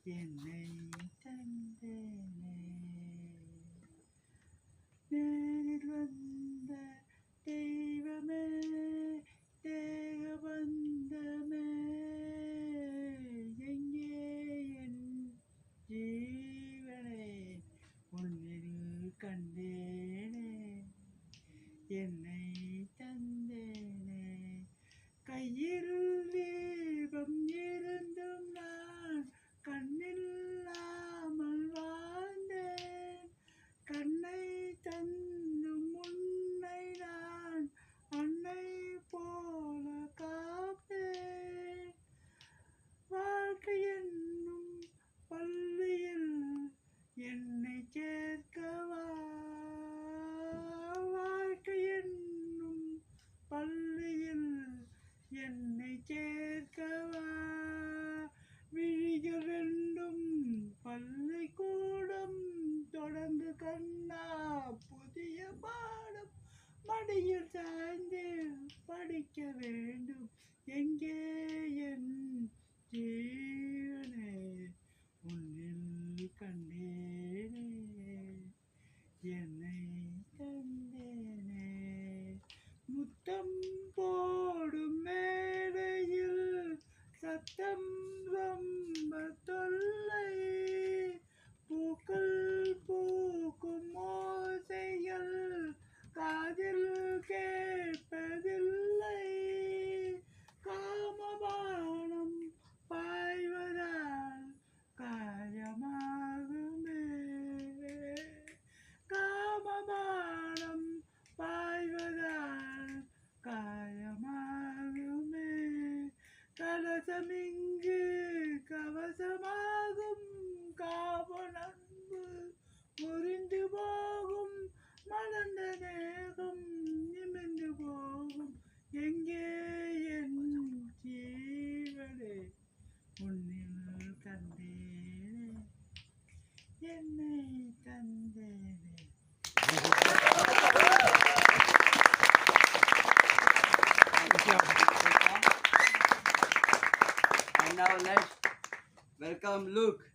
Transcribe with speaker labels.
Speaker 1: என்னை தந்தேனே நேரில் வந்த தெய்வமே தேக பந்தமே எங்கே என் ஜீவனை உன்னில் கண்டேனே என்னை தந்தேனே கையில் தீபம் இருந்தும் நான் கண்ணில்லாமல் வாழ்ந்தேன் கண்ணை தந்தும் உன்னை நான் அன்னை போல காப்பேன் வாழ்க்கை என்னும் பள்ளியில் என்னை சேர்க்கவா வாழ்க்கை என்னும் பள்ளியில் என்னை சேர்க்கவா விழிகள் ரெண்டும் பள்ளிக்கூடம் தொடர்ந்து கண்ணா புதிய பாடம் மடியில் சாய்ந்து படிக்க வேண்டும் எங்கே என் ஜீவனே உன்னில் கண்டேனே என்னை தந்தேனே முத்தம் போடும் மேடையில் சத்தம் ரொம்ப தொல்லை பூக்கள் பூக்கும் ஓசைகள் காதில் கேட்பதில்லை காமபானம் பாய்வதால் காயமாகுமே காமபானம் பாய்வதால் காயமாகுமே கலசமிங்கு கவசமாகும் காவல் அன்பு முறிந்து போகும் மலர்ந்த தேகம் நிமிர்ந்து போகும் எங்கே என் ஜீவனே உன்னில் கண்டேனே என்னை தந்தேனே.
Speaker 2: And now let's welcome Luke.